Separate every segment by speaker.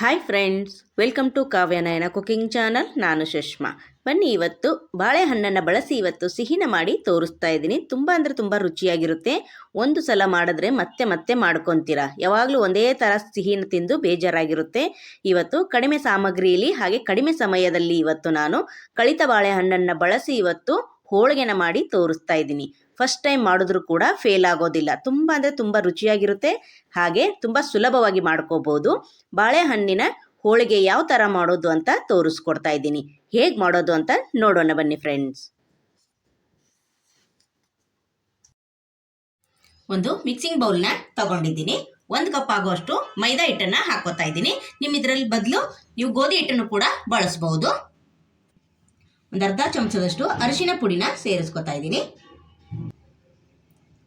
Speaker 1: Hi friends, welcome to Kavyanayana cooking channel. ನಾನು ಸುಷ್ಮಾ. ಬನ್ನಿ, ಇವತ್ತು ಬಾಳೆಹಣ್ಣನ್ನು ಬಳಸಿ ಇವತ್ತು ಸಿಹಿನ ಮಾಡಿ ತೋರಿಸ್ತಾ ಇದ್ದೀನಿ. ತುಂಬ ಅಂದರೆ ತುಂಬ ರುಚಿಯಾಗಿರುತ್ತೆ. ಒಂದು ಸಲ ಮಾಡಿದ್ರೆ ಮತ್ತೆ ಮತ್ತೆ ಮಾಡ್ಕೊತೀರಾ. ಯಾವಾಗಲೂ ಒಂದೇ ಥರ ಸಿಹಿನ ತಿಂದು ಬೇಜಾರಾಗಿರುತ್ತೆ. ಇವತ್ತು ಕಡಿಮೆ ಸಾಮಗ್ರಿಯಲ್ಲಿ ಹಾಗೆ ಕಡಿಮೆ ಸಮಯದಲ್ಲಿ ಇವತ್ತು ನಾನು ಕಳಿತ ಬಾಳೆಹಣ್ಣನ್ನು ಬಳಸಿ ಇವತ್ತು ಹೋಳಿಗೆನ ಮಾಡಿ ತೋರಿಸ್ತಾ ಇದ್ದೀನಿ. ಫಸ್ಟ್ ಟೈಮ್ ಮಾಡಿದ್ರೂ ಕೂಡ ಫೇಲ್ ಆಗೋದಿಲ್ಲ. ತುಂಬ ಅಂದರೆ ತುಂಬ ರುಚಿಯಾಗಿರುತ್ತೆ. ಹಾಗೆ ತುಂಬ ಸುಲಭವಾಗಿ ಮಾಡ್ಕೋಬೋದು. ಬಾಳೆಹಣ್ಣಿನ ಹೋಳಿಗೆ ಯಾವ ಥರ ಮಾಡೋದು ಅಂತ ತೋರಿಸ್ಕೊಡ್ತಾ ಇದ್ದೀನಿ. ಹೇಗೆ ಮಾಡೋದು ಅಂತ ನೋಡೋಣ ಬನ್ನಿ ಫ್ರೆಂಡ್ಸ್. ಒಂದು ಮಿಕ್ಸಿಂಗ್ ಬೌಲ್ನ ತಗೊಂಡಿದ್ದೀನಿ. 1 ಕಪ್ ಆಗುವಷ್ಟು ಮೈದಾ ಹಿಟ್ಟನ್ನು ಹಾಕೋತಾ ಇದ್ದೀನಿ. ನಿಮ್ಮ ಇದರಲ್ಲಿ ಬದಲು ನೀವು ಗೋಧಿ ಹಿಟ್ಟನ್ನು ಕೂಡ ಬಳಸ್ಬಹುದು. ಒಂದು ಅರ್ಧ ಚಮಚದಷ್ಟು ಅರಿಶಿನ ಪುಡಿನ ಸೇರಿಸ್ಕೊತಾ ಇದ್ದೀನಿ.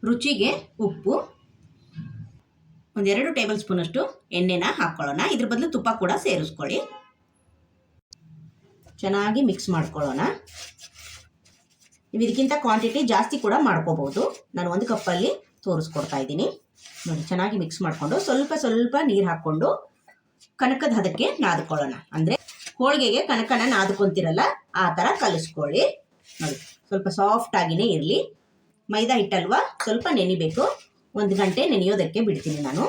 Speaker 1: ರುಚಿಗೆ ಉಪ್ಪು, 1-2 ಟೇಬಲ್ ಸ್ಪೂನ್ ಅಷ್ಟು ಎಣ್ಣೆನ ಹಾಕ್ಕೊಳ್ಳೋಣ. ಇದ್ರ ಬದಲು ತುಪ್ಪ ಕೂಡ ಸೇರಿಸ್ಕೊಳ್ಳಿ. ಚೆನ್ನಾಗಿ ಮಿಕ್ಸ್ ಮಾಡ್ಕೊಳ್ಳೋಣ. ನೀವು ಇದಕ್ಕಿಂತ ಕ್ವಾಂಟಿಟಿ ಜಾಸ್ತಿ ಕೂಡ ಮಾಡ್ಕೋಬಹುದು. ನಾನು 1 ಕಪ್ಪಲ್ಲಿ ತೋರಿಸ್ಕೊಡ್ತಾ ಇದ್ದೀನಿ. ನೋಡಿ, ಚೆನ್ನಾಗಿ ಮಿಕ್ಸ್ ಮಾಡಿಕೊಂಡು ಸ್ವಲ್ಪ ಸ್ವಲ್ಪ ನೀರು ಹಾಕ್ಕೊಂಡು ಕನಕದ ಹದಕ್ಕೆ ನಾದ್ಕೊಳ್ಳೋಣ. ಅಂದರೆ ಹೋಳಿಗೆಗೆ ಕನಕನ ನಾದ್ಕೊಂತಿರಲ್ಲ ಆ ಥರ ಕಲಿಸ್ಕೊಳ್ಳಿ. ನೋಡಿ, ಸ್ವಲ್ಪ ಸಾಫ್ಟ್ ಆಗಿನೇ ಇರಲಿ. ಮೈದಾ ಹಿಟ್ಟಲ್ವಾ, ಸ್ವಲ್ಪ ನೆನಿಬೇಕು. 1 ಗಂಟೆ ನೆನೆಯೋದಕ್ಕೆ ಬಿಡ್ತೀನಿ ನಾನು.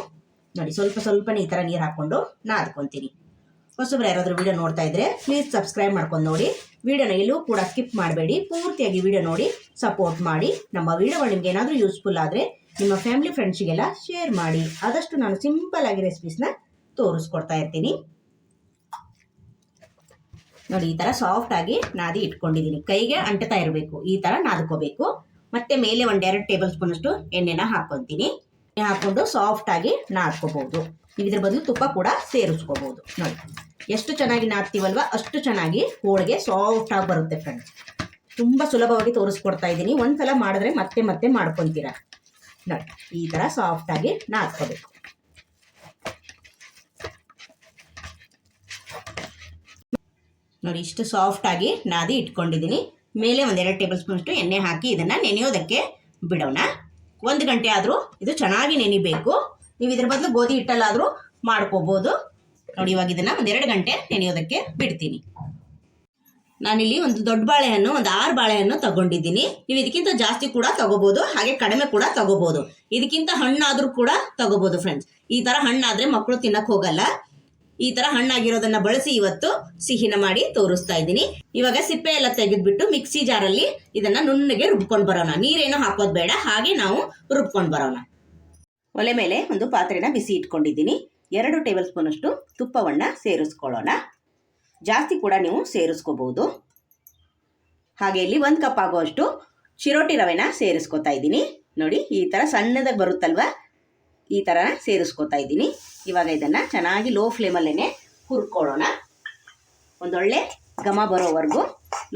Speaker 1: ನೋಡಿ, ಸ್ವಲ್ಪ ಸ್ವಲ್ಪನೇ ಈ ಥರ ನೀರು ಹಾಕ್ಕೊಂಡು ನಾದ್ಕೊತೀನಿ. ಹೊಸಬ್ರು ಯಾರಾದರೂ ವಿಡಿಯೋ ನೋಡ್ತಾ ಇದ್ರೆ ಪ್ಲೀಸ್ ಸಬ್ಸ್ಕ್ರೈಬ್ ಮಾಡ್ಕೊಂಡು ನೋಡಿ. ವಿಡಿಯೋನ ಎಲ್ಲೂ ಕೂಡ ಸ್ಕಿಪ್ ಮಾಡಬೇಡಿ. ಪೂರ್ತಿಯಾಗಿ ವಿಡಿಯೋ ನೋಡಿ ಸಪೋರ್ಟ್ ಮಾಡಿ. ನಮ್ಮ ವಿಡಿಯೋಗಳು ನಿಮ್ಗೆ ಏನಾದರೂ ಯೂಸ್ಫುಲ್ ಆದರೆ ನಿಮ್ಮ ಫ್ಯಾಮಿಲಿ ಫ್ರೆಂಡ್ಸಿಗೆಲ್ಲ ಶೇರ್ ಮಾಡಿ. ಆದಷ್ಟು ನಾನು ಸಿಂಪಲ್ ಆಗಿ ರೆಸಿಪೀಸ್ನ ತೋರಿಸ್ಕೊಡ್ತಾ ಇರ್ತೀನಿ. ನೋಡಿ, ಈ ಥರ ಸಾಫ್ಟ್ ಆಗಿ ನಾದಿ ಇಟ್ಕೊಂಡಿದ್ದೀನಿ. ಕೈಗೆ ಅಂಟತಾ ಇರಬೇಕು, ಈ ಥರ ನಾದ್ಕೋಬೇಕು. ಮತ್ತೆ ಮೇಲೆ 1-2 ಟೇಬಲ್ ಸ್ಪೂನ್ ಅಷ್ಟು ಎಣ್ಣೆನ ಹಾಕ್ಕೊತೀನಿ. ಹಾಕ್ಕೊಂಡು ಸಾಫ್ಟ್ ಆಗಿ ನಾದ್ಕೋಬಹುದು. ನೀವು ಇದ್ರ ಬದಲು ತುಪ್ಪ ಕೂಡ ಸೇರಿಸ್ಕೋಬಹುದು. ನೋಡಿ, ಎಷ್ಟು ಚೆನ್ನಾಗಿ ನಾದ್ತೀವಲ್ವ ಅಷ್ಟು ಚೆನ್ನಾಗಿ ಹೋಳಿಗೆ ಸಾಫ್ಟ್ ಆಗಿ ಬರುತ್ತೆ ಫ್ರೆಂಡ್ಸ್. ತುಂಬ ಸುಲಭವಾಗಿ ತೋರಿಸ್ಕೊಡ್ತಾ ಇದ್ದೀನಿ. ಒಂದ್ಸಲ ಮಾಡಿದ್ರೆ ಮತ್ತೆ ಮತ್ತೆ ಮಾಡ್ಕೊತೀರಾ. ನೋಡಿ, ಈ ಥರ ಸಾಫ್ಟ್ ಆಗಿ ನಾದ್ಕೋಬೇಕು. ನೋಡಿ, ಇಷ್ಟು ಸಾಫ್ಟ್ ಆಗಿ ನಾದಿ ಇಟ್ಕೊಂಡಿದ್ದೀನಿ. ಮೇಲೆ 1-2 ಟೇಬಲ್ ಸ್ಪೂನ್ ಅಷ್ಟು ಎಣ್ಣೆ ಹಾಕಿ ಇದನ್ನು ನೆನೆಯೋದಕ್ಕೆ ಬಿಡೋಣ. 1 ಗಂಟೆ ಆದರೂ ಇದು ಚೆನ್ನಾಗಿ ನೆನಿಬೇಕು. ನೀವು ಇದ್ರ ಬದಲು ಗೋಧಿ ಹಿಟ್ಟಲ್ಲಾದರೂ ಮಾಡ್ಕೋಬೋದು. ನೋಡಿ, ಇವಾಗ ಇದನ್ನು 1-2 ಗಂಟೆ ನೆನೆಯೋದಕ್ಕೆ ಬಿಡ್ತೀನಿ. ನಾನಿಲ್ಲಿ ಒಂದು ದೊಡ್ಡ ಬಾಳೆಹಣ್ಣು, 6 ಬಾಳೆಹಣ್ಣು ತಗೊಂಡಿದ್ದೀನಿ. ನೀವು ಇದಕ್ಕಿಂತ ಜಾಸ್ತಿ ಕೂಡ ತಗೋಬೋದು, ಹಾಗೆ ಕಡಿಮೆ ಕೂಡ ತಗೋಬೋದು. ಇದಕ್ಕಿಂತ ಹಣ್ಣಾದರೂ ಕೂಡ ತಗೋಬೋದು ಫ್ರೆಂಡ್ಸ್. ಈ ಥರ ಹಣ್ಣಾದರೆ ಮಕ್ಕಳು ತಿನ್ನಕ್ಕೆ ಹೋಗಲ್ಲ. ಈ ಥರ ಹಣ್ಣಾಗಿರೋದನ್ನ ಬಳಸಿ ಇವತ್ತು ಸಿಹಿನ ಮಾಡಿ ತೋರಿಸ್ತಾ ಇದ್ದೀನಿ. ಇವಾಗ ಸಿಪ್ಪೆ ಎಲ್ಲ ತೆಗೆದ್ಬಿಟ್ಟು ಮಿಕ್ಸಿ ಜಾರಲ್ಲಿ ಇದನ್ನ ನುಣ್ಣಗೆ ರುಬ್ಕೊಂಡು ಬರೋಣ. ನೀರೇನು ಹಾಕೋದು ಬೇಡ, ಹಾಗೆ ನಾವು ರುಬ್ಕೊಂಡು ಬರೋಣ. ಒಲೆ ಮೇಲೆ ಒಂದು ಪಾತ್ರೆನ ಬಿಸಿ ಇಟ್ಕೊಂಡಿದ್ದೀನಿ. 2 ಟೇಬಲ್ ಸ್ಪೂನ್ ಅಷ್ಟು ತುಪ್ಪವನ್ನು ಸೇರಿಸ್ಕೊಳ್ಳೋಣ. ಜಾಸ್ತಿ ಕೂಡ ನೀವು ಸೇರಿಸ್ಕೋಬಹುದು. ಹಾಗೆ ಇಲ್ಲಿ 1 ಕಪ್ ಆಗುವಷ್ಟು ಚಿರೋಟಿ ರವೆನ ಸೇರಿಸ್ಕೊತಾ ಇದ್ದೀನಿ. ನೋಡಿ, ಈ ಥರ ಸಣ್ಣದಾಗಿ ಬರುತ್ತಲ್ವ, ಈ ಥರ ಸೇರಿಸ್ಕೊತಾ ಇದ್ದೀನಿ. ಇವಾಗ ಇದನ್ನು ಚೆನ್ನಾಗಿ ಲೋ ಫ್ಲೇಮಲ್ಲೇ ಹುರ್ಕೊಳ್ಳೋಣ. ಒಂದೊಳ್ಳೆ ಘಮ ಬರೋವರೆಗೂ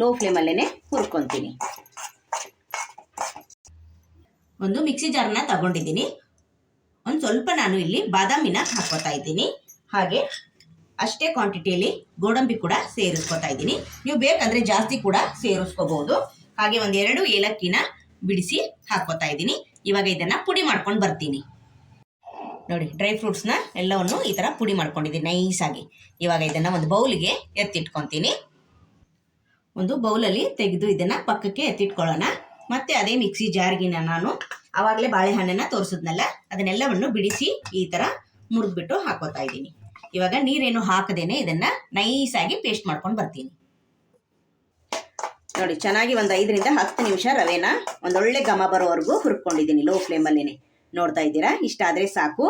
Speaker 1: ಲೋ ಫ್ಲೇಮಲ್ಲೇ ಹುರ್ಕೊತೀನಿ. ಒಂದು ಮಿಕ್ಸಿ ಜಾರನ್ನ ತಗೊಂಡಿದ್ದೀನಿ. ಒಂದು ಸ್ವಲ್ಪ ನಾನು ಇಲ್ಲಿ ಬಾದಾಮಿನ ಹಾಕ್ಕೋತಾ ಇದ್ದೀನಿ. ಹಾಗೆ ಅಷ್ಟೇ ಕ್ವಾಂಟಿಟಿಯಲ್ಲಿ ಗೋಡಂಬಿ ಕೂಡ ಸೇರಿಸ್ಕೊತಾ ಇದ್ದೀನಿ. ನೀವು ಬೇಕಂದರೆ ಜಾಸ್ತಿ ಕೂಡ ಸೇರಿಸ್ಕೋಬಹುದು. ಹಾಗೆ 1-2 ಏಲಕ್ಕಿನ ಬಿಡಿಸಿ ಹಾಕ್ಕೋತಾ ಇದ್ದೀನಿ. ಇವಾಗ ಇದನ್ನು ಪುಡಿ ಮಾಡ್ಕೊಂಡು ಬರ್ತೀನಿ. ನೋಡಿ, ಡ್ರೈ ಫ್ರೂಟ್ಸ್ನ ಎಲ್ಲವನ್ನು ಈ ಥರ ಪುಡಿ ಮಾಡ್ಕೊಂಡಿದ್ದೀನಿ ನೈಸಾಗಿ. ಇವಾಗ ಇದನ್ನು ಒಂದು ಬೌಲಿಗೆ ಎತ್ತಿಟ್ಕೊತೀನಿ. ಒಂದು ಬೌಲಲ್ಲಿ ತೆಗೆದು ಇದನ್ನು ಪಕ್ಕಕ್ಕೆ ಎತ್ತಿಟ್ಕೊಳ್ಳೋಣ. ಮತ್ತೆ ಅದೇ ಮಿಕ್ಸಿ ಜಾರ್ಗಿನ ನಾನು ಆವಾಗಲೇ ಬಾಳೆಹಣ್ಣನ್ನು ತೋರಿಸಿದ್ನಲ್ಲ, ಅದನ್ನೆಲ್ಲವನ್ನು ಬಿಡಿಸಿ ಈ ಥರ ಮುರಿದ್ಬಿಟ್ಟು ಹಾಕೋತಾ ಇದ್ದೀನಿ. ಇವಾಗ ನೀರೇನು ಹಾಕದೇನೆ ಇದನ್ನು ನೈಸಾಗಿ ಪೇಸ್ಟ್ ಮಾಡ್ಕೊಂಡು ಬರ್ತೀನಿ. ನೋಡಿ, ಚೆನ್ನಾಗಿ ಒಂದು 5-10 ನಿಮಿಷ ರವೆನ ಒಂದೊಳ್ಳೆ ಘಮ ಬರೋವರೆಗೂ ಹುರ್ಕೊಂಡಿದ್ದೀನಿ ಲೋ ಫ್ಲೇಮಲ್ಲೇ. ನೋಡ್ತಾ ಇದ್ದೀರಾ, ಇಷ್ಟಾದರೆ ಸಾಕು.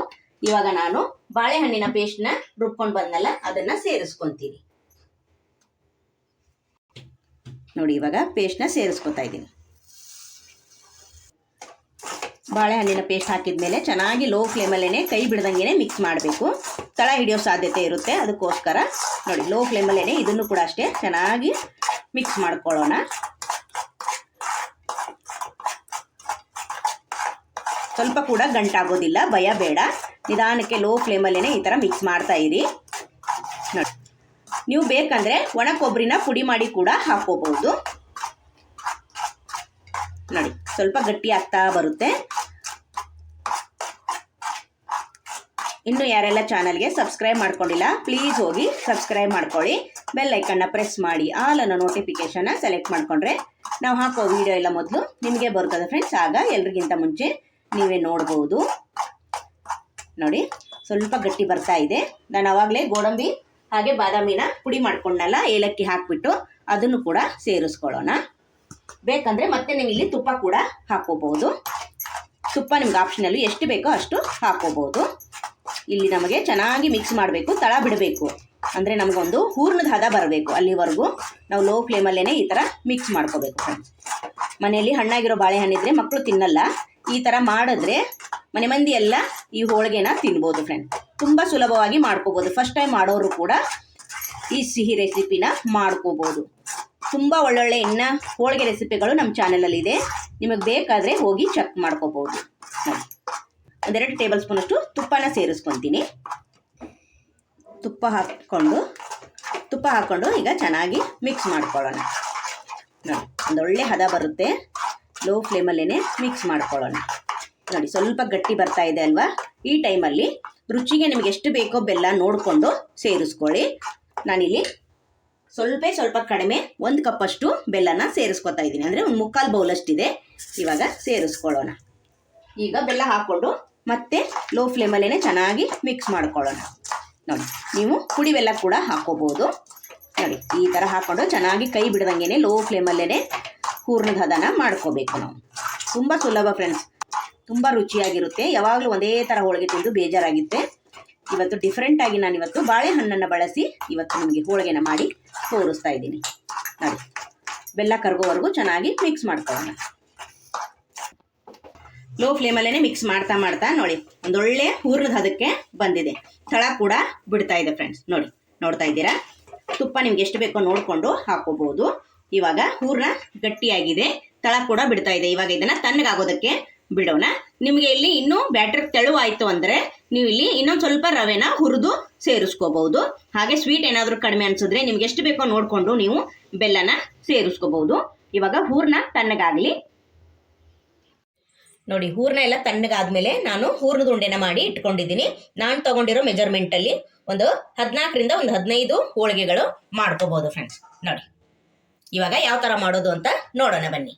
Speaker 1: ಇವಾಗ ನಾನು ಬಾಳೆಹಣ್ಣಿನ ಪೇಸ್ಟ್ನ ರುಬ್ಕೊಂಡು ಬಂದಲ್ಲ, ಅದನ್ನು ಸೇರಿಸ್ಕೊತೀನಿ. ನೋಡಿ, ಇವಾಗ ಪೇಸ್ಟ್ನ ಸೇರಿಸ್ಕೊತಾ ಇದ್ದೀನಿ. ಬಾಳೆಹಣ್ಣಿನ ಪೇಸ್ಟ್ ಹಾಕಿದ್ಮೇಲೆ ಚೆನ್ನಾಗಿ ಲೋ ಫ್ಲೇಮಲ್ಲೇ ಕೈ ಬಿಡ್ದಂಗೆ ಮಿಕ್ಸ್ ಮಾಡಬೇಕು. ತಳ ಹಿಡಿಯೋ ಸಾಧ್ಯತೆ ಇರುತ್ತೆ, ಅದಕ್ಕೋಸ್ಕರ ನೋಡಿ ಲೋ ಫ್ಲೇಮಲ್ಲೇ ಇದನ್ನು ಕೂಡ ಅಷ್ಟೇ ಚೆನ್ನಾಗಿ ಮಿಕ್ಸ್ ಮಾಡ್ಕೊಳ್ಳೋಣ. ಸ್ವಲ್ಪ ಕೂಡ ಗಂಟಾಗೋದಿಲ್ಲ, ಭಯ ಬೇಡ. ನಿಧಾನಕ್ಕೆ ಲೋ ಫ್ಲೇಮಲ್ಲೇ ಈ ಥರ ಮಿಕ್ಸ್ ಮಾಡ್ತಾ ಇರಿ. ನೋಡಿ, ನೀವು ಬೇಕಂದರೆ ಒಣ ಕೊಬ್ಬರಿನ ಪುಡಿ ಮಾಡಿ ಕೂಡ ಹಾಕೋಬಹುದು. ನೋಡಿ, ಸ್ವಲ್ಪ ಗಟ್ಟಿ ಆಗ್ತಾ ಬರುತ್ತೆ. ಇನ್ನು ಯಾರೆಲ್ಲ ಚಾನಲ್ಗೆ ಸಬ್ಸ್ಕ್ರೈಬ್ ಮಾಡ್ಕೊಂಡಿಲ್ಲ ಪ್ಲೀಸ್ ಹೋಗಿ ಸಬ್ಸ್ಕ್ರೈಬ್ ಮಾಡ್ಕೊಳ್ಳಿ. ಬೆಲ್ ಐಕನ್ನ ಪ್ರೆಸ್ ಮಾಡಿ ಆಲ್ ಅನ್ನೋ ನೋಟಿಫಿಕೇಶನ್ನ ಸೆಲೆಕ್ಟ್ ಮಾಡಿಕೊಂಡ್ರೆ ನಾವು ಹಾಕೋ ವಿಡಿಯೋ ಎಲ್ಲ ಮೊದಲು ನಿಮಗೆ ಬರ್ತದೆ ಫ್ರೆಂಡ್ಸ್. ಆಗ ಎಲ್ರಿಗಿಂತ ಮುಂಚೆ ನೀವೇ ನೋಡ್ಬೋದು. ನೋಡಿ ಸ್ವಲ್ಪ ಗಟ್ಟಿ ಬರ್ತಾ ಇದೆ. ನಾನು ಆವಾಗಲೇ ಗೋಡಂಬಿ ಹಾಗೆ ಬಾದಾಮಿನ ಪುಡಿ ಮಾಡ್ಕೊಂಡಲ್ಲ, ಏಲಕ್ಕಿ ಹಾಕಿಬಿಟ್ಟು ಅದನ್ನು ಕೂಡ ಸೇರಿಸ್ಕೊಳ್ಳೋಣ. ಬೇಕಂದರೆ ಮತ್ತೆ ನೀವು ಇಲ್ಲಿ ತುಪ್ಪ ಕೂಡ ಹಾಕೋಬಹುದು. ತುಪ್ಪ ನಿಮ್ಗೆ ಆಪ್ಷನಲ್ಲು, ಎಷ್ಟು ಬೇಕೋ ಅಷ್ಟು ಹಾಕೋಬಹುದು. ಇಲ್ಲಿ ನಮಗೆ ಚೆನ್ನಾಗಿ ಮಿಕ್ಸ್ ಮಾಡಬೇಕು, ತಳ ಬಿಡಬೇಕು. ಅಂದರೆ ನಮಗೊಂದು ಹೂರ್ಣದ ಹದ ಬರಬೇಕು. ಅಲ್ಲಿವರೆಗೂ ನಾವು ಲೋ ಫ್ಲೇಮಲ್ಲೇ ಈ ಥರ ಮಿಕ್ಸ್ ಮಾಡ್ಕೋಬೇಕು ಫ್ರೆಂಡ್ಸ್. ಮನೆಯಲ್ಲಿ ಹಣ್ಣಾಗಿರೋ ಬಾಳೆಹಣ್ಣಿದ್ರೆ ಮಕ್ಕಳು ತಿನ್ನಲ್ಲ. ಈ ಥರ ಮಾಡಿದ್ರೆ ಮನೆ ಮಂದಿ ಎಲ್ಲ ಈ ಹೋಳಿಗೆನ ತಿನ್ಬೋದು ಫ್ರೆಂಡ್ಸ್. ತುಂಬ ಸುಲಭವಾಗಿ ಮಾಡ್ಕೋಬೋದು. ಫಸ್ಟ್ ಟೈಮ್ ಮಾಡೋರು ಕೂಡ ಈ ಸಿಹಿ ರೆಸಿಪಿನ ಮಾಡ್ಕೋಬೋದು. ತುಂಬ ಒಳ್ಳೊಳ್ಳೆ ಇನ್ನು ಹೋಳಿಗೆ ರೆಸಿಪಿಗಳು ನಮ್ಮ ಚಾನಲಲ್ಲಿದೆ. ನಿಮಗೆ ಬೇಕಾದರೆ ಹೋಗಿ ಚೆಕ್ ಮಾಡ್ಕೋಬೋದು. ನೋಡಿ, ಒಂದೆರಡು ಟೇಬಲ್ ಸ್ಪೂನಷ್ಟು ತುಪ್ಪನ ಸೇರಿಸ್ಕೊತೀನಿ. ತುಪ್ಪ ಹಾಕ್ಕೊಂಡು ಈಗ ಚೆನ್ನಾಗಿ ಮಿಕ್ಸ್ ಮಾಡ್ಕೊಳ್ಳೋಣ. ನೋಡಿ, ಒಂದೊಳ್ಳೆ ಹದ ಬರುತ್ತೆ. ಲೋ ಫ್ಲೇಮಲ್ಲೇ ಮಿಕ್ಸ್ ಮಾಡ್ಕೊಳ್ಳೋಣ. ನೋಡಿ, ಸ್ವಲ್ಪ ಗಟ್ಟಿ ಬರ್ತಾ ಇದೆ ಅಲ್ವಾ? ಈ ಟೈಮಲ್ಲಿ ರುಚಿಗೆ ನಿಮಗೆ ಎಷ್ಟು ಬೇಕೋ ಬೆಲ್ಲ ನೋಡಿಕೊಂಡು ಸೇರಿಸ್ಕೊಳ್ಳಿ. ನಾನಿಲ್ಲಿ ಸ್ವಲ್ಪ ಕಡಿಮೆ 1 ಕಪ್ಪಷ್ಟು ಬೆಲ್ಲನ ಸೇರಿಸ್ಕೊತಾ ಇದ್ದೀನಿ. ಅಂದರೆ ಒಂದು 3/4 ಬೌಲಷ್ಟಿದೆ. ಇವಾಗ ಸೇರಿಸ್ಕೊಳ್ಳೋಣ. ಈಗ ಬೆಲ್ಲ ಹಾಕ್ಕೊಂಡು ಮತ್ತೆ ಲೋ ಫ್ಲೇಮಲ್ಲೇ ಚೆನ್ನಾಗಿ ಮಿಕ್ಸ್ ಮಾಡ್ಕೊಳ್ಳೋಣ. ನೋಡಿ, ನೀವು ಪುಡಿ ಬೆಲ್ಲ ಕೂಡ ಹಾಕೋಬೋದು. ನೋಡಿ, ಈ ಥರ ಹಾಕ್ಕೊಂಡು ಚೆನ್ನಾಗಿ ಕೈ ಬಿಡ್ದಂಗೆ ಲೋ ಫ್ಲೇಮಲ್ಲೇ ಹೂರ್ಣದ ಹದನ ಮಾಡ್ಕೋಬೇಕು ನಾವು. ತುಂಬ ಸುಲಭ ಫ್ರೆಂಡ್ಸ್, ತುಂಬ ರುಚಿಯಾಗಿರುತ್ತೆ. ಯಾವಾಗಲೂ ಒಂದೇ ಥರ ಹೋಳಿಗೆ ತಿಂದು ಬೇಜಾರಾಗುತ್ತೆ. ಇವತ್ತು ಡಿಫ್ರೆಂಟಾಗಿ ನಾನಿವತ್ತು ಬಾಳೆಹಣ್ಣನ್ನು ಬಳಸಿ ಇವತ್ತು ನಿಮಗೆ ಹೋಳಿಗೆನ ಮಾಡಿ ತೋರಿಸ್ತಾ ಇದ್ದೀನಿ. ನೋಡಿ, ಬೆಲ್ಲ ಕರಗೋವರೆಗೂ ಚೆನ್ನಾಗಿ ಮಿಕ್ಸ್ ಮಾಡ್ಕೊಳ್ಳೋಣ. ಲೋ ಫ್ಲೇಮಲ್ಲೇ ಮಿಕ್ಸ್ ಮಾಡ್ತಾ ನೋಡಿ ಒಂದೊಳ್ಳೆ ಹೂರ್ಣದ ಹದಕ್ಕೆ ಬಂದಿದೆ. ತಳ ಕೂಡ ಬಿಡ್ತಾ ಇದೆ ಫ್ರೆಂಡ್ಸ್. ನೋಡಿ, ನೋಡ್ತಾ ಇದ್ದೀರಾ? ತುಪ್ಪ ನಿಮ್ಗೆ ಎಷ್ಟು ಬೇಕೋ ನೋಡಿಕೊಂಡು ಹಾಕೋಬಹುದು. ಇವಾಗ ಹೂರ್ಣ ಗಟ್ಟಿಯಾಗಿದೆ, ತಳ ಕೂಡ ಬಿಡ್ತಾ ಇದೆ. ಇವಾಗ ಇದನ್ನು ತಣ್ಣಗಾಗೋದಕ್ಕೆ ಬಿಡೋಣ. ನಿಮಗೆ ಇಲ್ಲಿ ಇನ್ನೂ ಬ್ಯಾಟರ್ ತೆಳುವಾಯಿತು ಅಂದರೆ ನೀವು ಇಲ್ಲಿ ಇನ್ನೊಂದು ಸ್ವಲ್ಪ ರವೆನ ಹುರಿದು ಸೇರಿಸ್ಕೋಬಹುದು. ಹಾಗೆ ಸ್ವೀಟ್ ಏನಾದರೂ ಕಡಿಮೆ ಅನಿಸಿದ್ರೆ ನಿಮ್ಗೆ ಎಷ್ಟು ಬೇಕೋ ನೋಡಿಕೊಂಡು ನೀವು ಬೆಲ್ಲನ ಸೇರಿಸ್ಕೋಬಹುದು. ಇವಾಗ ಹೂರ್ಣ ತಣ್ಣಗಾಗಲಿ. ನೋಡಿ, ಹೂರ್ಣ ಎಲ್ಲ ತಣ್ಣಗಾದ್ಮೇಲೆ ನಾನು ಹೂರ್ಣದ ಉಂಡೆನ ಮಾಡಿ ಇಟ್ಕೊಂಡಿದ್ದೀನಿ. ನಾನು ತಗೊಂಡಿರೋ ಮೆಜರ್ಮೆಂಟಲ್ಲಿ ಒಂದು 14ರಿಂದ 15 ಹೋಳಿಗೆಗಳು ಮಾಡ್ಕೋಬಹುದು ಫ್ರೆಂಡ್ಸ್. ನೋಡಿ, ಇವಾಗ ಯಾವ ಥರ ಮಾಡೋದು ಅಂತ ನೋಡೋಣ ಬನ್ನಿ.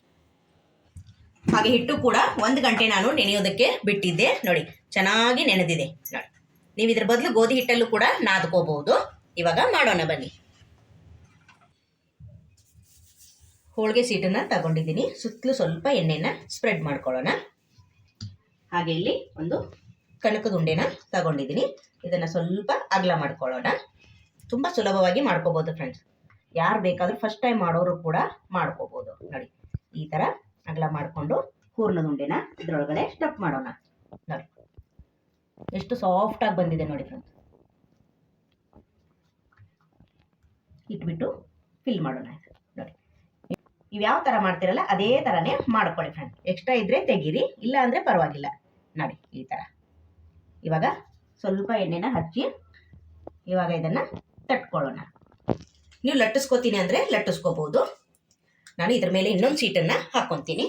Speaker 1: ಹಾಗೆ ಹಿಟ್ಟು ಕೂಡ 1 ಗಂಟೆ ನಾನು ನೆನೆಯೋದಕ್ಕೆ ಬಿಟ್ಟಿದ್ದೆ. ನೋಡಿ, ಚೆನ್ನಾಗಿ ನೆನೆದಿದೆ. ನೋಡಿ, ನೀವು ಇದ್ರ ಬದಲು ಗೋಧಿ ಹಿಟ್ಟಲ್ಲೂ ಕೂಡ ನಾದ್ಕೋಬಹುದು. ಇವಾಗ ಮಾಡೋಣ ಬನ್ನಿ. ಹೋಳಿಗೆ ಸೀಟನ್ನು ತಗೊಂಡಿದ್ದೀನಿ. ಸುತ್ತಲೂ ಸ್ವಲ್ಪ ಎಣ್ಣೆನ ಸ್ಪ್ರೆಡ್ ಮಾಡ್ಕೊಳ್ಳೋಣ. ಹಾಗೆ ಇಲ್ಲಿ ಒಂದು ಕನಕದ ಉಂಡೆನ ತಗೊಂಡಿದ್ದೀನಿ. ಇದನ್ನು ಸ್ವಲ್ಪ ಅಗಲ ಮಾಡ್ಕೊಳ್ಳೋಣ. ತುಂಬ ಸುಲಭವಾಗಿ ಮಾಡ್ಕೋಬೋದು ಫ್ರೆಂಡ್ಸ್. ಯಾರು ಬೇಕಾದರೂ ಫಸ್ಟ್ ಟೈಮ್ ಮಾಡೋರು ಕೂಡ ಮಾಡ್ಕೋಬೋದು. ನೋಡಿ, ಈ ಥರ ಅಗಲ ಮಾಡಿಕೊಂಡು ಹೂರ್ಣದ ಉಂಡೆನ ಇದರೊಳಗಡೆ ಸ್ಟಫ್ ಮಾಡೋಣ. ನೋಡಿ, ಎಷ್ಟು ಸಾಫ್ಟಾಗಿ ಬಂದಿದೆ ನೋಡಿ ಫ್ರೆಂಡ್ಸ್. ಇಟ್ಬಿಟ್ಟು ಫಿಲ್ ಮಾಡೋಣ. ನೋಡಿ, ನೀವು ಯಾವ ಥರ ಮಾಡ್ತೀರಲ್ಲ ಅದೇ ಥರನೇ ಮಾಡ್ಕೊಳ್ಳಿ ಫ್ರೆಂಡ್ಸ್. ಎಕ್ಸ್ಟ್ರಾ ಇದ್ದರೆ ತೆಗೀರಿ, ಇಲ್ಲ ಅಂದರೆ ಪರವಾಗಿಲ್ಲ. ನೋಡಿ, ಈ ಥರ. ಇವಾಗ ಸ್ವಲ್ಪ ಎಣ್ಣೆನ ಹಚ್ಚಿ ಇವಾಗ ಇದನ್ನು ತಟ್ಕೊಳ್ಳೋಣ. ನೀವು ಲಟ್ಟಿಸ್ಕೋತೀನಿ ಅಂದರೆ ಲಟ್ಟಿಸ್ಕೋಬೋದು. ನಾನು ಇದ್ರ ಮೇಲೆ ಇನ್ನೊಂದು ಸೀಟನ್ನು ಹಾಕ್ಕೊತೀನಿ.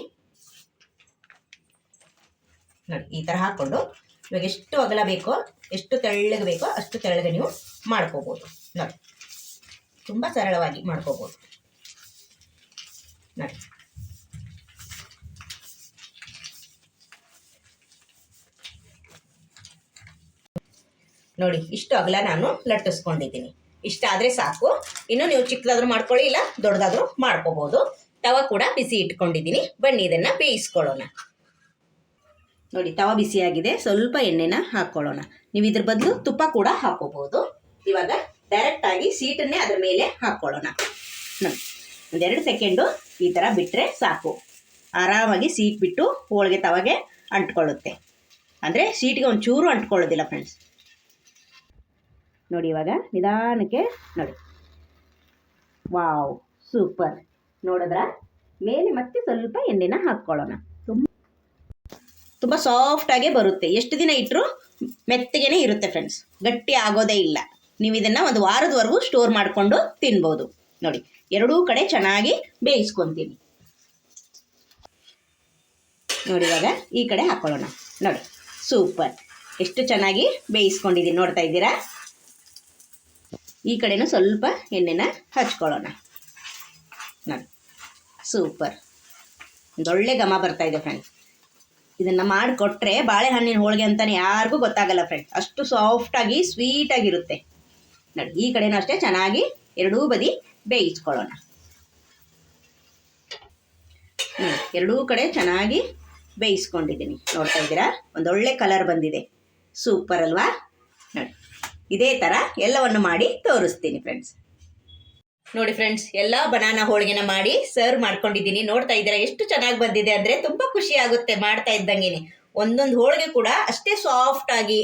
Speaker 1: ನೋಡಿ, ಈ ಥರ ಹಾಕ್ಕೊಂಡು ಇವಾಗ ಎಷ್ಟು ಅಗಲ ಬೇಕೋ, ಎಷ್ಟು ತೆಳ್ಳಗೆ ಬೇಕೋ ಅಷ್ಟು ತೆಳ್ಳಗೆ ನೀವು ಮಾಡ್ಕೋಬೋದು. ನೋಡಿ, ತುಂಬ ಸರಳವಾಗಿ ಮಾಡ್ಕೋಬೋದು. ನೋಡಿ, ನೋಡಿ, ಇಷ್ಟು ಅಗಲ ನಾನು ಲಟ್ಟಿಸ್ಕೊಂಡಿದ್ದೀನಿ. ಇಷ್ಟ ಆದರೆ ಸಾಕು. ಇನ್ನು ನೀವು ಚಿಕ್ಕದಾದ್ರೂ ಮಾಡ್ಕೊಳ್ಳಿ, ಇಲ್ಲ ದೊಡ್ಡದಾದ್ರೂ ಮಾಡ್ಕೋಬೋದು. ತವ ಕೂಡ ಬಿಸಿ ಇಟ್ಕೊಂಡಿದ್ದೀನಿ. ಬನ್ನಿ ಇದನ್ನು ಬೇಯಿಸ್ಕೊಳ್ಳೋಣ. ನೋಡಿ, ತವ ಬಿಸಿಯಾಗಿದೆ. ಸ್ವಲ್ಪ ಎಣ್ಣೆನ ಹಾಕ್ಕೊಳ್ಳೋಣ. ನೀವು ಇದ್ರ ಬದಲು ತುಪ್ಪ ಕೂಡ ಹಾಕೋಬಹುದು. ಇವಾಗ ಡೈರೆಕ್ಟಾಗಿ ಸೀಟನ್ನೇ ಅದ್ರ ಮೇಲೆ ಹಾಕ್ಕೊಳ್ಳೋಣ. ನೋಡಿ, 1-2 ಸೆಕೆಂಡು ಈ ಥರ ಬಿಟ್ಟರೆ ಸಾಕು. ಆರಾಮಾಗಿ ಸೀಟ್ ಬಿಟ್ಟು ಹೋಳಿಗೆ ತವಾಗೆ ಅಂಟ್ಕೊಳ್ಳುತ್ತೆ. ಅಂದರೆ ಸೀಟಿಗೆ ಒಂಚೂರು ಅಂಟ್ಕೊಳ್ಳೋದಿಲ್ಲ ಫ್ರೆಂಡ್ಸ್. ನೋಡಿ, ಇವಾಗ ನಿಧಾನಕ್ಕೆ ನೋಡಿ. Wow, super. ನೋಡಿದ್ರ? ಮೇಲೆ ಮತ್ತೆ ಸ್ವಲ್ಪ ಎಣ್ಣೆನ ಹಾಕ್ಕೊಳ್ಳೋಣ. ತುಂಬ ಸಾಫ್ಟಾಗೇ ಬರುತ್ತೆ. ಎಷ್ಟು ದಿನ ಇಟ್ಟರೂ ಮೆತ್ತಗೇ ಇರುತ್ತೆ ಫ್ರೆಂಡ್ಸ್. ಗಟ್ಟಿ ಆಗೋದೇ ಇಲ್ಲ. ನೀವು ಇದನ್ನು 1 ವಾರದವರೆಗೂ ಸ್ಟೋರ್ ಮಾಡಿಕೊಂಡು ತಿನ್ಬೋದು. ನೋಡಿ, ಎರಡೂ ಕಡೆ ಚೆನ್ನಾಗಿ ಬೇಯಿಸ್ಕೊತೀನಿ. ನೋಡಿ, ಇವಾಗ ಈ ಕಡೆ ಹಾಕ್ಕೊಳ್ಳೋಣ. ನೋಡಿ, ಸೂಪರ್. ಎಷ್ಟು ಚೆನ್ನಾಗಿ ಬೇಯಿಸ್ಕೊಂಡಿದ್ದೀನಿ ನೋಡ್ತಾ ಇದ್ದೀರಾ. ಈ ಕಡೆನೂ ಸ್ವಲ್ಪ ಎಣ್ಣೆನ ಹಚ್ಕೊಳ್ಳೋಣ ನೋಡಿ. ಸೂಪರ್, ಒಂದೊಳ್ಳೆ ಘಮ ಬರ್ತಾ ಇದೆ ಫ್ರೆಂಡ್ಸ್. ಇದನ್ನು ಮಾಡಿಕೊಟ್ರೆ ಬಾಳೆಹಣ್ಣಿನ ಹೋಳಿಗೆ ಅಂತಲೇ ಯಾರಿಗೂ ಗೊತ್ತಾಗಲ್ಲ ಫ್ರೆಂಡ್ಸ್, ಅಷ್ಟು ಸಾಫ್ಟಾಗಿ ಸ್ವೀಟಾಗಿರುತ್ತೆ ನೋಡಿ. ಈ ಕಡೆನೂ ಅಷ್ಟೇ ಚೆನ್ನಾಗಿ ಎರಡೂ ಬದಿ ಬೇಯಿಸ್ಕೊಳ್ಳೋಣ. ಎರಡೂ ಕಡೆ ಚೆನ್ನಾಗಿ ಬೇಯಿಸ್ಕೊಂಡಿದ್ದೀನಿ ನೋಡ್ತಾ ಇದ್ದೀರಾ. ಒಂದೊಳ್ಳೆ ಕಲರ್ ಬಂದಿದೆ, ಸೂಪರ್ ಅಲ್ವಾ ನೋಡಿ. ಇದೇ ಥರ ಎಲ್ಲವನ್ನು ಮಾಡಿ ತೋರಿಸ್ತೀನಿ ಫ್ರೆಂಡ್ಸ್. ನೋಡಿ ಫ್ರೆಂಡ್ಸ್, ಎಲ್ಲ ಬನಾನಾ ಹೋಳಿಗೆನ ಮಾಡಿ ಸರ್ವ್ ಮಾಡ್ಕೊಂಡಿದ್ದೀನಿ. ನೋಡ್ತಾ ಇದ್ದೀರಾ ಎಷ್ಟು ಚೆನ್ನಾಗಿ ಬಂದಿದೆ ಅಂದರೆ ತುಂಬ ಖುಷಿ ಆಗುತ್ತೆ ಮಾಡ್ತಾ ಇದ್ದಂಗೆ. ಒಂದೊಂದು ಹೋಳಿಗೆ ಕೂಡ ಅಷ್ಟೇ ಸಾಫ್ಟ್ ಆಗಿ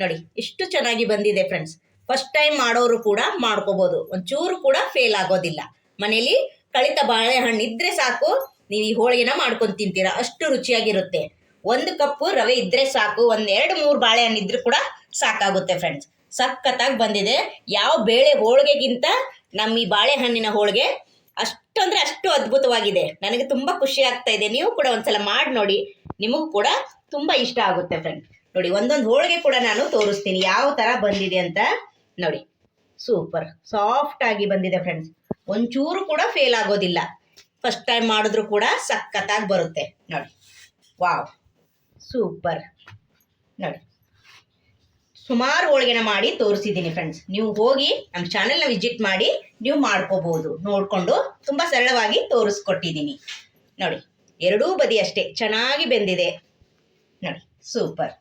Speaker 1: ನೋಡಿ ಎಷ್ಟು ಚೆನ್ನಾಗಿ ಬಂದಿದೆ ಫ್ರೆಂಡ್ಸ್. ಫಸ್ಟ್ ಟೈಮ್ ಮಾಡೋರು ಕೂಡ ಮಾಡ್ಕೋಬೋದು, ಒಂಚೂರು ಕೂಡ ಫೇಲ್ ಆಗೋದಿಲ್ಲ. ಮನೇಲಿ ಕಳಿತ ಬಾಳೆಹಣ್ಣು ಇದ್ರೆ ಸಾಕು, ನೀವು ಈ ಹೋಳಿಗೆನ ಮಾಡ್ಕೊಂಡು ತಿಂತೀರಾ, ಅಷ್ಟು ರುಚಿಯಾಗಿರುತ್ತೆ. 1 ಕಪ್ಪು ರವೆ ಇದ್ರೆ ಸಾಕು, 1-2-3 ಬಾಳೆಹಣ್ಣು ಇದ್ರೂ ಕೂಡ ಸಾಕಾಗುತ್ತೆ ಫ್ರೆಂಡ್ಸ್. ಸಖತ್ತಾಗಿ ಬಂದಿದೆ. ಯಾವ ಬೇಳೆ ಹೋಳಿಗೆಗಿಂತ ನಮ್ಮ ಈ ಬಾಳೆಹಣ್ಣಿನ ಹೋಳಿಗೆ ಅಷ್ಟಂದ್ರೆ ಅಷ್ಟು ಅದ್ಭುತವಾಗಿದೆ. ನನಗೆ ತುಂಬ ಖುಷಿ ಆಗ್ತಾ ಇದೆ. ನೀವು ಕೂಡ ಒಂದ್ಸಲ ಮಾಡಿ ನೋಡಿ, ನಿಮಗೂ ಕೂಡ ತುಂಬ ಇಷ್ಟ ಆಗುತ್ತೆ ಫ್ರೆಂಡ್ಸ್. ನೋಡಿ ಒಂದೊಂದು ಹೋಳಿಗೆ ಕೂಡ ನಾನು ತೋರಿಸ್ತೀನಿ ಯಾವ ಥರ ಬಂದಿದೆ ಅಂತ ನೋಡಿ. ಸೂಪರ್ ಸಾಫ್ಟ್ ಆಗಿ ಬಂದಿದೆ ಫ್ರೆಂಡ್ಸ್, ಒಂಚೂರು ಕೂಡ ಫೇಲ್ ಆಗೋದಿಲ್ಲ. ಫಸ್ಟ್ ಟೈಮ್ ಮಾಡಿದ್ರು ಕೂಡ ಸಖತ್ತಾಗಿ ಬರುತ್ತೆ ನೋಡಿ. ವಾವ್, ಸೂಪರ್ ನೋಡಿ. ಸುಮಾರು ಹೋಳಿಗೆನ ಮಾಡಿ ತೋರಿಸಿದ್ದೀನಿ ಫ್ರೆಂಡ್ಸ್. ನೀವು ಹೋಗಿ ನಮ್ಮ ಚಾನೆಲ್ನ ವಿಸಿಟ್ ಮಾಡಿ ನೀವು ಮಾಡ್ಕೋಬಹುದು. ನೋಡಿಕೊಂಡು ತುಂಬ ಸರಳವಾಗಿ ತೋರಿಸ್ಕೊಟ್ಟಿದ್ದೀನಿ ನೋಡಿ. ಎರಡೂ ಬದಿ ಅಷ್ಟೇ ಚೆನ್ನಾಗಿ ಬೆಂದಿದೆ ನೋಡಿ. ಸೂಪರ್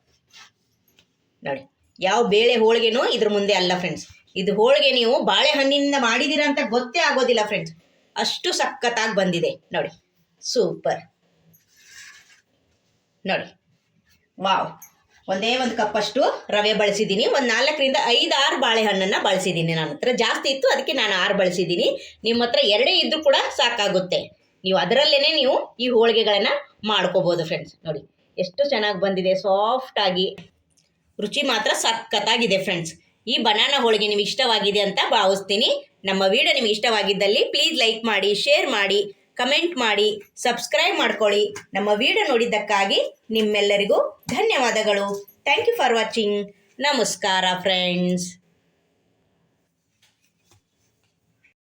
Speaker 1: ನೋಡಿ. ಯಾವ ಬೇಳೆ ಹೋಳಿಗೆನೂ ಇದ್ರ ಮುಂದೆ ಅಲ್ಲ ಫ್ರೆಂಡ್ಸ್. ಇದು ಹೋಳಿಗೆ ನೀವು ಬಾಳೆಹಣ್ಣಿನಿಂದ ಮಾಡಿದ್ದೀರಾ ಅಂತ ಗೊತ್ತೇ ಆಗೋದಿಲ್ಲ ಫ್ರೆಂಡ್ಸ್, ಅಷ್ಟು ಸಖತ್ತಾಗಿ ಬಂದಿದೆ ನೋಡಿ. ಸೂಪರ್ ನೋಡಿ. ವಾವ್, ಒಂದೇ 1 ಕಪ್ಪಷ್ಟು ರವೆ ಬಳಸಿದ್ದೀನಿ. ಒಂದು 4-5-6 ಬಾಳೆಹಣ್ಣನ್ನು ಬಳಸಿದ್ದೀನಿ. ನನ್ನ ಹತ್ರ ಜಾಸ್ತಿ ಇತ್ತು, ಅದಕ್ಕೆ ನಾನು 6 ಬಳಸಿದ್ದೀನಿ. ನಿಮ್ಮ ಹತ್ರ 2 ಇದ್ದರೂ ಕೂಡ ಸಾಕಾಗುತ್ತೆ. ನೀವು ಅದರಲ್ಲೇ ನೀವು ಈ ಹೋಳಿಗೆಗಳನ್ನು ಮಾಡ್ಕೋಬೋದು ಫ್ರೆಂಡ್ಸ್. ನೋಡಿ ಎಷ್ಟು ಚೆನ್ನಾಗಿ ಬಂದಿದೆ, ಸಾಫ್ಟಾಗಿ. ರುಚಿ ಮಾತ್ರ ಸಖತ್ತಾಗಿದೆ ಫ್ರೆಂಡ್ಸ್. ಈ ಬನಾನಾ ಹೋಳಿಗೆ ನಿಮಗೆ ಇಷ್ಟವಾಗಿದೆ ಅಂತ ಭಾವಿಸ್ತೀನಿ. ನಮ್ಮ ವಿಡಿಯೋ ನಿಮಗೆ ಇಷ್ಟವಾಗಿದ್ದಲ್ಲಿ ಪ್ಲೀಸ್ ಲೈಕ್ ಮಾಡಿ, ಶೇರ್ ಮಾಡಿ, ಕಮೆಂಟ್ ಮಾಡಿ, ಸಬ್ಸ್ಕ್ರೈಬ್ ಮಾಡ್ಕೊಳ್ಳಿ. ನಮ್ಮ ವಿಡಿಯೋ ನೋಡಿದ್ದಕ್ಕಾಗಿ ನಿಮ್ಮೆಲ್ಲರಿಗೂ ಧನ್ಯವಾದಗಳು. Thank you for watching. ನಮಸ್ಕಾರ ಫ್ರೆಂಡ್ಸ್.